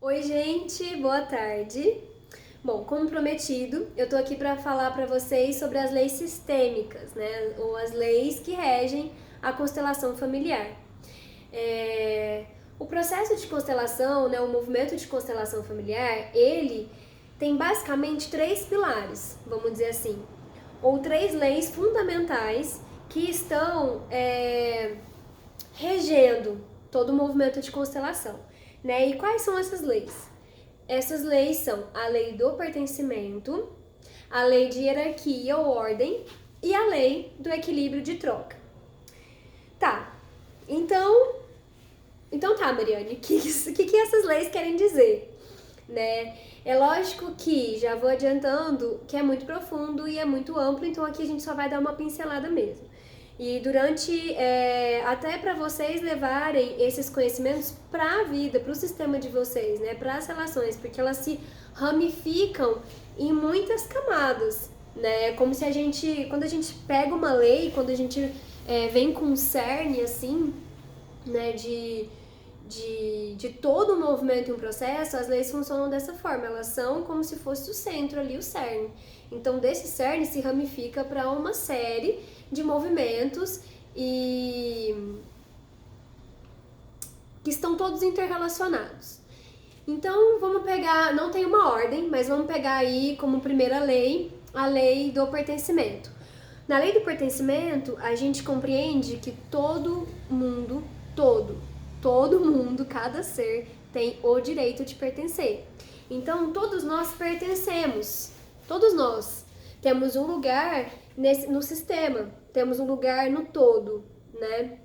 Oi, gente, boa tarde. Bom, como prometido, eu tô aqui para falar para vocês sobre as leis sistêmicas, né? Ou as leis que regem a constelação familiar. O processo de constelação, né, o movimento de constelação familiar, ele tem basicamente três pilares, vamos dizer assim, ou três leis fundamentais que estão regendo todo o movimento de constelação, né? E quais são essas leis? Essas leis são a lei do pertencimento, a lei de hierarquia ou ordem e a lei do equilíbrio de troca. Tá, então tá, Mariane, o que essas leis querem dizer? Né? É lógico que, já vou adiantando, que é muito profundo e é muito amplo, então aqui a gente só vai dar uma pincelada mesmo. E até para vocês levarem esses conhecimentos para a vida, para o sistema de vocês, né? Para as relações, porque elas se ramificam em muitas camadas, né? Como se quando a gente pega uma lei, quando a gente vem com um cerne, assim, né, de todo um movimento e um processo, as leis funcionam dessa forma, elas são como se fosse o centro ali, o cerne. Então, desse cerne se ramifica para uma série de movimentos e que estão todos interrelacionados. Então, vamos pegar, não tem uma ordem, mas vamos pegar aí como primeira lei a lei do pertencimento. Na lei do pertencimento, a gente compreende que todo mundo, todo mundo, cada ser tem o direito de pertencer. Então, todos nós pertencemos, todos nós temos um lugar no sistema, temos um lugar no todo, né?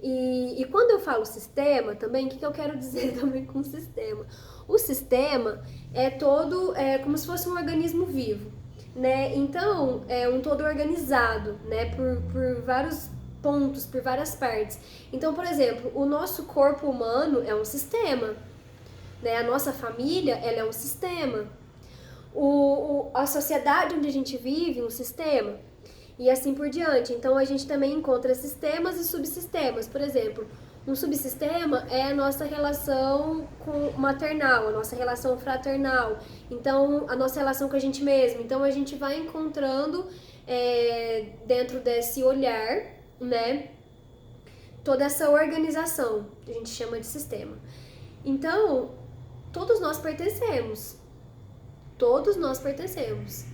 E quando eu falo sistema também, o que eu quero dizer também com sistema? O sistema é como se fosse um organismo vivo, né? Então, é um todo organizado, né? Por vários pontos, por várias partes. Então, por exemplo, o nosso corpo humano é um sistema, né? A nossa família, ela é um sistema. A sociedade onde a gente vive, um sistema. E assim por diante. Então, a gente também encontra sistemas e subsistemas. Por exemplo, um subsistema é a nossa relação maternal, a nossa relação fraternal, então a nossa relação com a gente mesmo. Então a gente vai encontrando dentro desse olhar, né, toda essa organização, que a gente chama de sistema. Então, todos nós pertencemos. Todos nós pertencemos.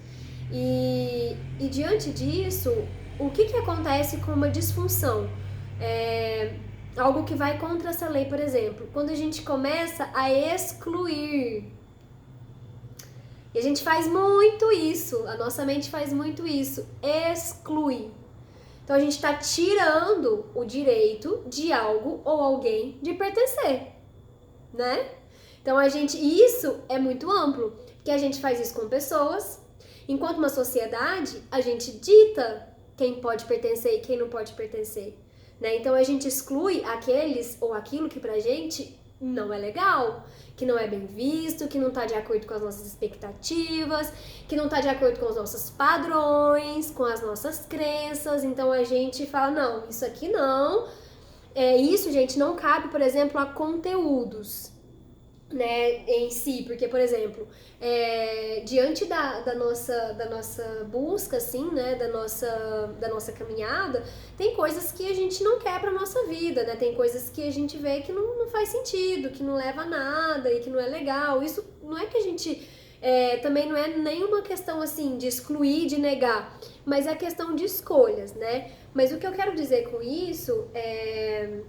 E diante disso, o que acontece com uma disfunção? Algo que vai contra essa lei, por exemplo, quando a gente começa a excluir. E a gente faz muito isso, a nossa mente faz muito isso, exclui. Então a gente está tirando o direito de algo ou alguém de pertencer, né? Então isso é muito amplo, porque a gente faz isso com pessoas. Enquanto uma sociedade, a gente dita quem pode pertencer e quem não pode pertencer, né? Então a gente exclui aqueles ou aquilo que pra gente não é legal, que não é bem visto, que não tá de acordo com as nossas expectativas, que não tá de acordo com os nossos padrões, com as nossas crenças. Então a gente fala, não, isso aqui não. Isso, gente, não cabe, por exemplo, a conteúdos, né, em si, porque, por exemplo, diante da nossa busca, assim, né, da nossa caminhada, tem coisas que a gente não quer pra nossa vida, né, tem coisas que a gente vê que não faz sentido, que não leva a nada e que não é legal. Isso não é que a gente... também não é nenhuma questão, assim, de excluir, de negar, mas é questão de escolhas, né? Mas o que eu quero dizer com isso é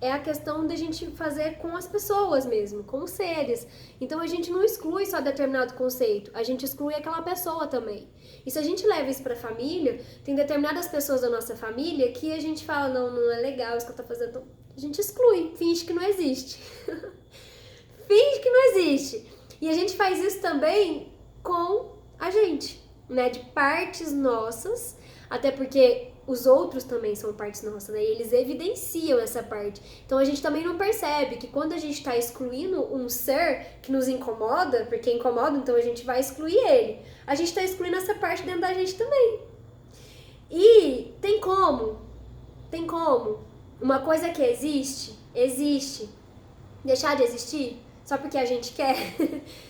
a questão da gente fazer com as pessoas mesmo, com os seres. Então a gente não exclui só determinado conceito, a gente exclui aquela pessoa também. E se a gente leva isso pra família, tem determinadas pessoas da nossa família que a gente fala, não é legal isso que eu tô fazendo. Então, a gente exclui, finge que não existe. Finge que não existe. E a gente faz isso também com a gente, né? De partes nossas, até porque os outros também são partes nossas, né? E eles evidenciam essa parte. Então a gente também não percebe que quando a gente tá excluindo um ser que nos incomoda, porque incomoda, então a gente vai excluir ele. A gente tá excluindo essa parte dentro da gente também. E tem como uma coisa que existe, deixar de existir? só porque a gente quer.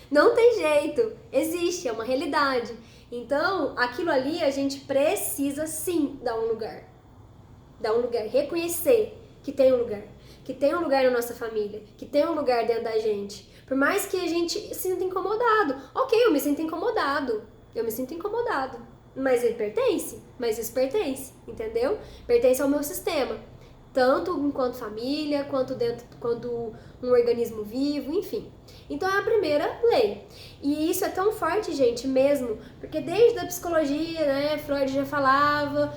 Não tem jeito, existe, é uma realidade. Então, aquilo ali a gente precisa sim dar um lugar. Dar um lugar, reconhecer que tem um lugar. Que tem um lugar na nossa família, que tem um lugar dentro da gente. Por mais que a gente se sinta incomodado. Ok, eu me sinto incomodado. Mas ele pertence? Mas isso pertence, entendeu? Pertence ao meu sistema. Tanto enquanto família, quanto um organismo vivo, enfim. Então é a primeira lei. E isso é tão forte, gente, mesmo, porque desde a psicologia, né, Freud já falava,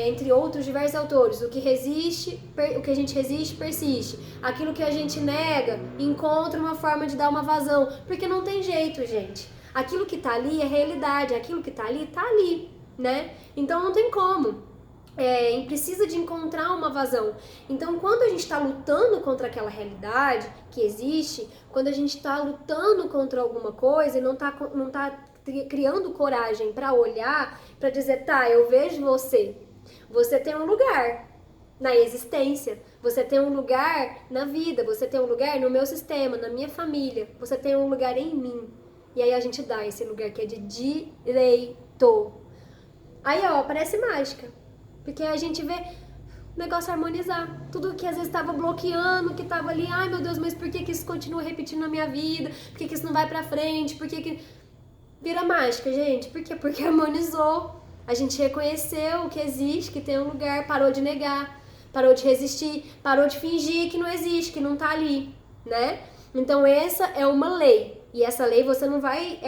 entre outros diversos autores, o que a gente resiste, persiste. Aquilo que a gente nega, encontra uma forma de dar uma vazão. Porque não tem jeito, gente. Aquilo que tá ali é realidade, aquilo que tá ali, né? Então não tem como. Precisa de encontrar uma vazão. Então, quando a gente está lutando contra aquela realidade que existe, quando a gente está lutando contra alguma coisa e não tá criando coragem para olhar, para dizer, tá, eu vejo você. Você tem um lugar na existência, você tem um lugar na vida, você tem um lugar no meu sistema, na minha família, você tem um lugar em mim. E aí a gente dá esse lugar que é de direito. Aí, ó, parece mágica. Porque a gente vê o negócio harmonizar. Tudo que às vezes estava bloqueando, que estava ali, ai meu Deus, mas por que isso continua repetindo na minha vida? Por que isso não vai pra frente? Por que vira mágica, gente? Por quê? Porque harmonizou. A gente reconheceu que existe, que tem um lugar, parou de negar, parou de resistir, parou de fingir que não existe, que não tá ali, né? Então essa é uma lei. E essa lei você não vai...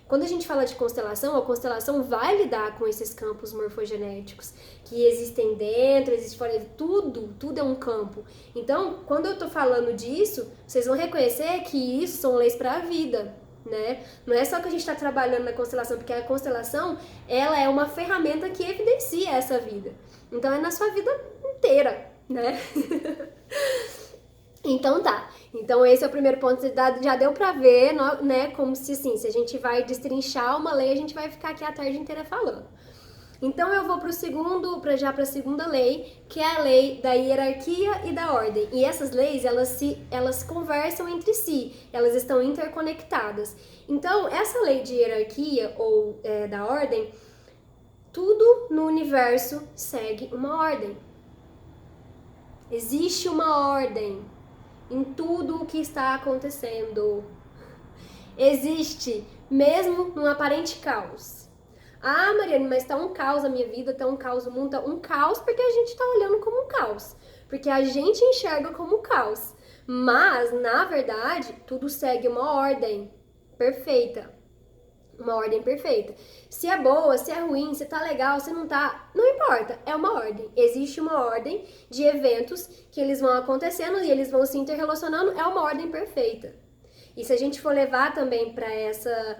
Quando a gente fala de constelação, a constelação vai lidar com esses campos morfogenéticos que existem dentro, existe fora, tudo é um campo. Então, quando eu tô falando disso, vocês vão reconhecer que isso são leis para a vida, né? Não é só que a gente tá trabalhando na constelação, porque a constelação, ela é uma ferramenta que evidencia essa vida. Então, é na sua vida inteira, né? Então tá, então esse é o primeiro ponto, já deu pra ver, né, como se assim, se a gente vai destrinchar uma lei, a gente vai ficar aqui a tarde inteira falando. Então eu vou pra segunda lei, que é a lei da hierarquia e da ordem. E essas leis, elas conversam entre si, elas estão interconectadas. Então, essa lei de hierarquia ou da ordem, tudo no universo segue uma ordem. Existe uma ordem em tudo o que está acontecendo. Existe, mesmo num aparente caos. Ah, Mariane, mas tá um caos a minha vida, tá um caos o mundo, tá um caos porque a gente tá olhando como um caos. Porque a gente enxerga como um caos. Mas, na verdade, tudo segue uma ordem perfeita. Uma ordem perfeita. Se é boa, se é ruim, se tá legal, se não tá, não importa, é uma ordem. Existe uma ordem de eventos que eles vão acontecendo e eles vão se interrelacionando, é uma ordem perfeita. E se a gente for levar também para essa...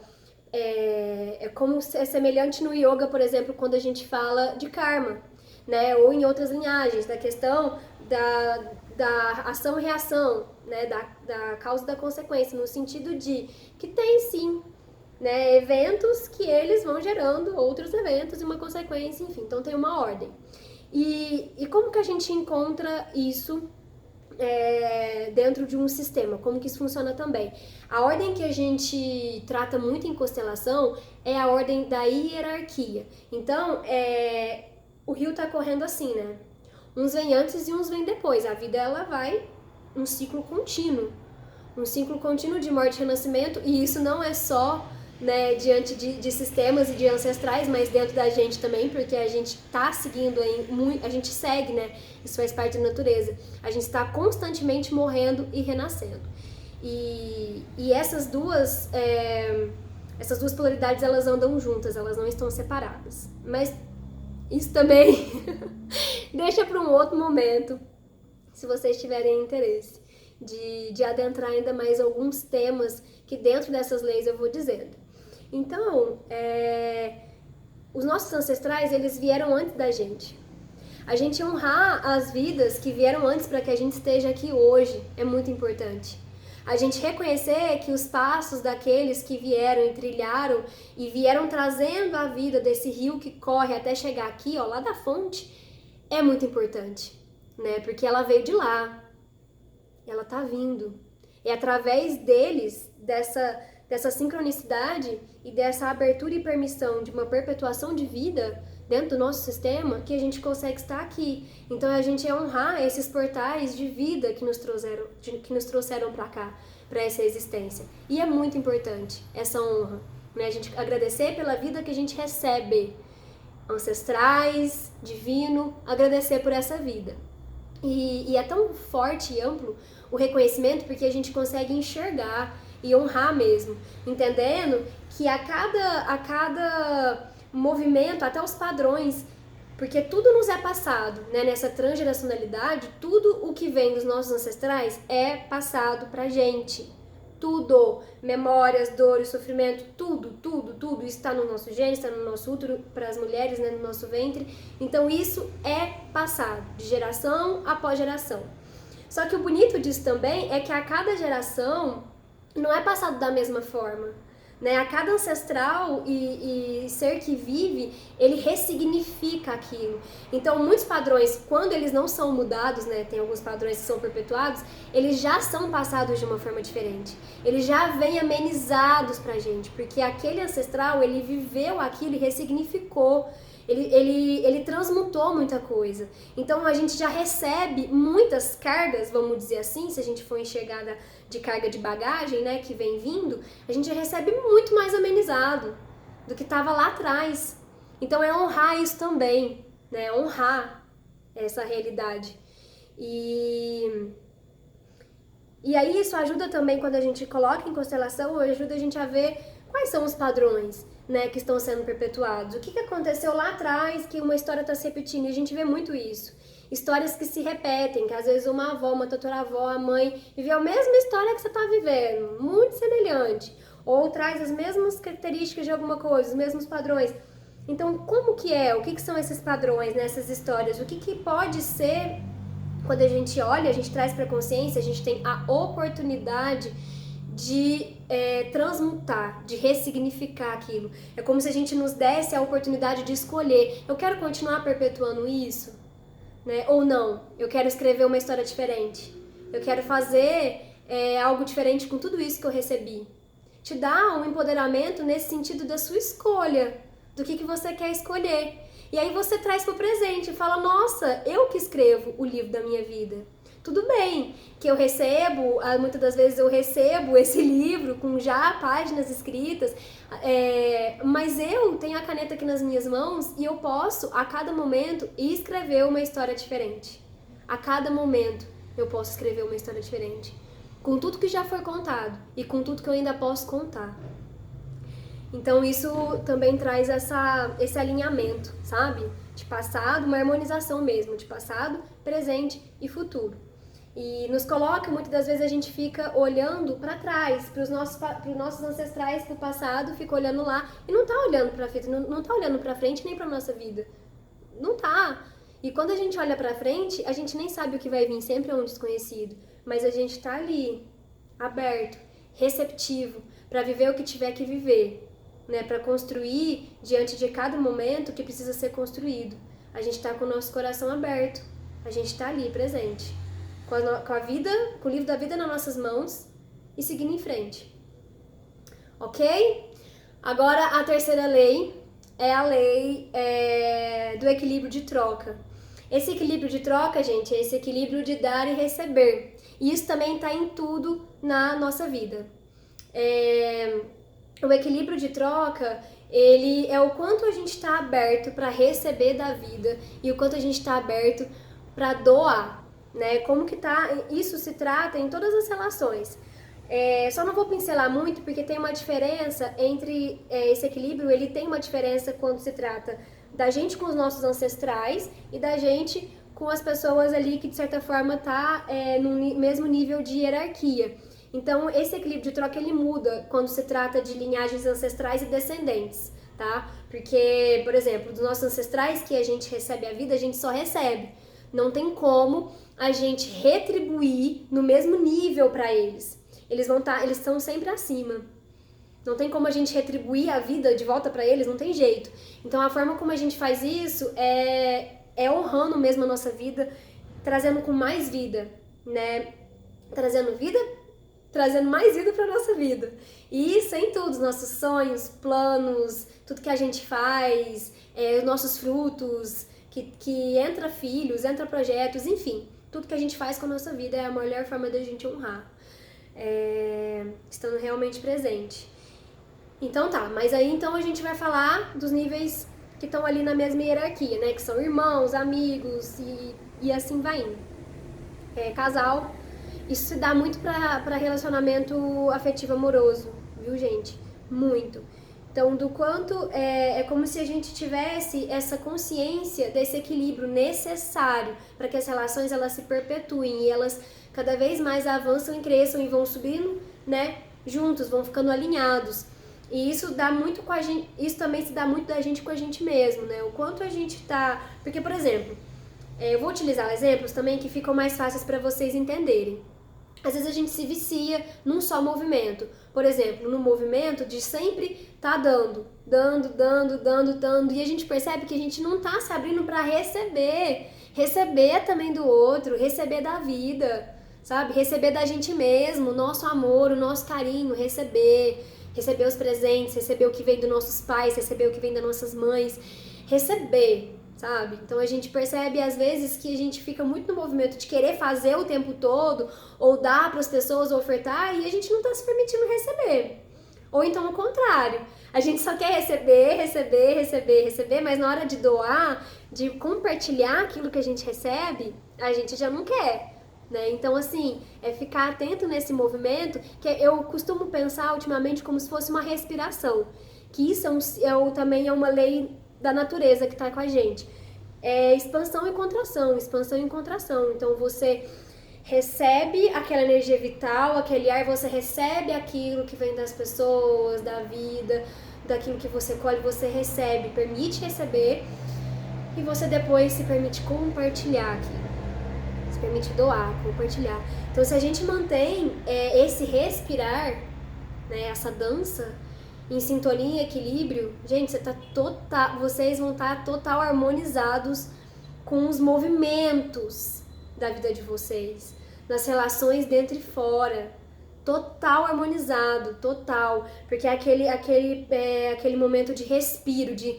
É como é semelhante no yoga, por exemplo, quando a gente fala de karma, né? Ou em outras linhagens, da questão da ação e reação, né? Da causa e da consequência, no sentido de que tem sim, né, eventos que eles vão gerando outros eventos e uma consequência, enfim, então tem uma ordem. E como que a gente encontra isso dentro de um sistema? Como que isso funciona também? A ordem que a gente trata muito em constelação é a ordem da hierarquia. Então, o rio tá correndo assim, né? Uns vêm antes e uns vêm depois. A vida, ela vai um ciclo contínuo. Um ciclo contínuo de morte e renascimento, e isso não é só... né, diante de sistemas e de ancestrais, mas dentro da gente também, porque a gente tá seguindo, a gente segue, né, isso faz parte da natureza, a gente está constantemente morrendo e renascendo. E essas duas polaridades, elas andam juntas, elas não estão separadas. Mas isso também deixa para um outro momento, se vocês tiverem interesse, de adentrar ainda mais alguns temas que dentro dessas leis eu vou dizendo. Então, os nossos ancestrais, eles vieram antes da gente. A gente honrar as vidas que vieram antes para que a gente esteja aqui hoje é muito importante. A gente reconhecer que os passos daqueles que vieram e trilharam e vieram trazendo a vida desse rio que corre até chegar aqui, ó, lá da fonte, é muito importante, né? Porque ela veio de lá, ela tá vindo. É através deles, dessa sincronicidade e dessa abertura e permissão de uma perpetuação de vida dentro do nosso sistema que a gente consegue estar aqui. Então a gente é honrar esses portais de vida que nos trouxeram para cá, para essa existência. E é muito importante essa honra, né? A gente agradecer pela vida que a gente recebe, ancestrais, divino, agradecer por essa vida. E é tão forte e amplo o reconhecimento porque a gente consegue enxergar e honrar mesmo, entendendo que a cada movimento, até os padrões, porque tudo nos é passado, né? Nessa transgeracionalidade, tudo o que vem dos nossos ancestrais é passado pra gente. Tudo, memórias, dores, sofrimento, tudo isso está no nosso gene, está no nosso útero, para as mulheres, né, no nosso ventre. Então isso é passado, de geração após geração. Só que o bonito disso também é que a cada geração não é passado da mesma forma, né? A cada ancestral e ser que vive, ele ressignifica aquilo. Então, muitos padrões, quando eles não são mudados, né? Tem alguns padrões que são perpetuados, eles já são passados de uma forma diferente. Eles já vêm amenizados pra gente, porque aquele ancestral, ele viveu aquilo e ressignificou. Ele transmutou muita coisa. Então a gente já recebe muitas cargas, vamos dizer assim, se a gente for enxergar de carga de bagagem, né, que vem vindo, a gente já recebe muito mais amenizado do que estava lá atrás. Então é honrar isso também, né, honrar essa realidade. E aí isso ajuda também quando a gente coloca em constelação, ajuda a gente a ver quais são os padrões, né, que estão sendo perpetuados. O que aconteceu lá atrás que uma história está se repetindo? E a gente vê muito isso. Histórias que se repetem, que às vezes uma avó, uma tataravó, a mãe viveu a mesma história que você está vivendo, muito semelhante. Ou traz as mesmas características de alguma coisa, os mesmos padrões. Então, como que é? O que são esses padrões nessas histórias? O que pode ser, quando a gente olha, a gente traz para a consciência, a gente tem a oportunidade de transmutar, de ressignificar aquilo. É como se a gente nos desse a oportunidade de escolher. Eu quero continuar perpetuando isso, né? Ou não? Eu quero escrever uma história diferente. Eu quero fazer algo diferente com tudo isso que eu recebi. Te dá um empoderamento nesse sentido da sua escolha, do que você quer escolher. E aí você traz pro presente e fala, nossa, eu que escrevo o livro da minha vida. Tudo bem que eu recebo, muitas das vezes eu recebo esse livro com já páginas escritas, mas eu tenho a caneta aqui nas minhas mãos e eu posso, a cada momento, escrever uma história diferente. A cada momento eu posso escrever uma história diferente. Com tudo que já foi contado e com tudo que eu ainda posso contar. Então isso também traz esse alinhamento, sabe? De passado, uma harmonização mesmo, de passado, presente e futuro. E nos coloca, muitas das vezes a gente fica olhando para trás, para os nossos ancestrais, para o passado, fica olhando lá e não tá olhando para frente, não tá olhando para frente nem para nossa vida. Não tá. E quando a gente olha para frente, a gente nem sabe o que vai vir, sempre é um desconhecido, mas a gente tá ali, aberto, receptivo, para viver o que tiver que viver, né? Para construir diante de cada momento que precisa ser construído. A gente tá com o nosso coração aberto, a gente tá ali presente. Com a vida, com o livro da vida nas nossas mãos e seguindo em frente. Ok? Agora a terceira lei é a lei do equilíbrio de troca. Esse equilíbrio de troca, gente, é esse equilíbrio de dar e receber. E isso também está em tudo na nossa vida. O equilíbrio de troca, ele é o quanto a gente está aberto para receber da vida e o quanto a gente está aberto para doar. Né? Como que isso se trata em todas as relações. Só não vou pincelar muito porque tem uma diferença entre esse equilíbrio, ele tem uma diferença quando se trata da gente com os nossos ancestrais e da gente com as pessoas ali que de certa forma tá no mesmo nível de hierarquia. Então esse equilíbrio de troca ele muda quando se trata de linhagens ancestrais e descendentes, tá? Porque, por exemplo, dos nossos ancestrais que a gente recebe a vida, a gente só recebe. Não tem como a gente retribuir no mesmo nível para eles. Eles estão sempre acima. Não tem como a gente retribuir a vida de volta para eles, não tem jeito. Então a forma como a gente faz isso é honrando mesmo a nossa vida, trazendo com mais vida, né? Trazendo vida trazendo mais vida para nossa vida. E isso em tudo, os nossos sonhos, planos, tudo que a gente faz, os nossos frutos, que entra filhos, entra projetos, enfim, tudo que a gente faz com a nossa vida é a melhor forma da gente honrar, estando realmente presente. Então tá, mas aí então a gente vai falar dos níveis que estão ali na mesma hierarquia, né? Que são irmãos, amigos e assim vai indo. Casal, isso se dá muito pra relacionamento afetivo amoroso, viu, gente? Muito. Então, do quanto é como se a gente tivesse essa consciência desse equilíbrio necessário para que as relações elas se perpetuem e elas cada vez mais avançam e cresçam e vão subindo, né, juntos, vão ficando alinhados. E isso dá muito com a gente, isso também se dá muito da gente com a gente mesmo, né? O quanto a gente tá, porque por exemplo, eu vou utilizar exemplos também que ficam mais fáceis para vocês entenderem. Às vezes a gente se vicia num só movimento. Por exemplo, no movimento de sempre tá dando, e a gente percebe que a gente não tá se abrindo para receber também do outro, receber da vida, sabe? Receber da gente mesmo, o nosso amor, o nosso carinho, receber os presentes, receber o que vem dos nossos pais, receber o que vem das nossas mães, receber, sabe? Então a gente percebe às vezes que a gente fica muito no movimento de querer fazer o tempo todo, ou dar para as pessoas, ofertar, e a gente não está se permitindo receber. Ou então o contrário, a gente só quer receber, mas na hora de doar, de compartilhar aquilo que a gente recebe, a gente já não quer. Né? Então, assim, ficar atento nesse movimento, que eu costumo pensar ultimamente como se fosse uma respiração, que isso também é uma lei da natureza que está com a gente. É expansão e contração, expansão e contração. Então, você recebe aquela energia vital, aquele ar, você recebe aquilo que vem das pessoas, da vida, daquilo que você colhe, você recebe, permite receber, e você depois se permite compartilhar aquilo. Permite doar, compartilhar. Então, se a gente mantém esse respirar, né, essa dança em sintonia, equilíbrio, gente, vocês vão estar total harmonizados com os movimentos da vida de vocês, nas relações dentro e fora, total harmonizado, total, porque é aquele momento de respiro, de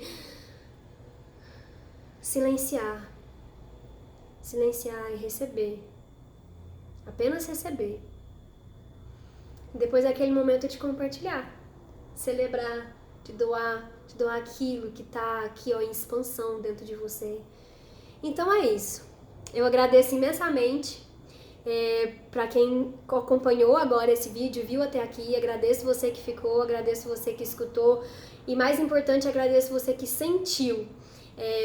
silenciar e receber. Apenas receber. Depois é aquele momento de compartilhar. Celebrar, de doar aquilo que tá aqui, ó, em expansão dentro de você. Então é isso. Eu agradeço imensamente para quem acompanhou agora esse vídeo, viu até aqui. Agradeço você que ficou, agradeço você que escutou. E mais importante, agradeço você que sentiu.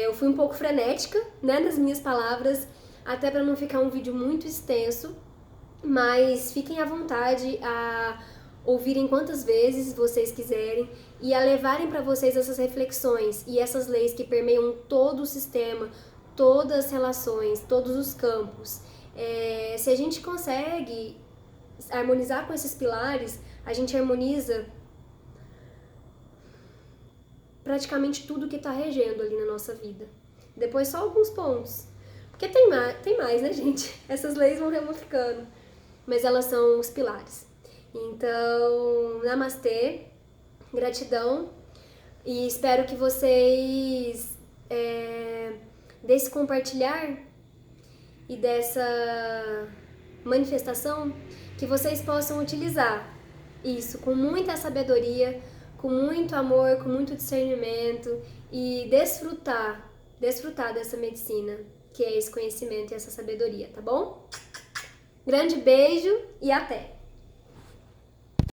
Eu fui um pouco frenética, né, nas minhas palavras, até para não ficar um vídeo muito extenso, mas fiquem à vontade a ouvirem quantas vezes vocês quiserem e a levarem para vocês essas reflexões e essas leis que permeiam todo o sistema, todas as relações, todos os campos. Se a gente consegue harmonizar com esses pilares, a gente harmoniza praticamente tudo que está regendo ali na nossa vida. Depois só alguns pontos. Porque tem mais, né, gente? Essas leis vão ramificando. Mas elas são os pilares. Então, namastê, gratidão. E espero que vocês, desse compartilhar e dessa manifestação, que vocês possam utilizar isso com muita sabedoria, com muito amor, com muito discernimento e desfrutar dessa medicina, que é esse conhecimento e essa sabedoria, tá bom? Grande beijo e até!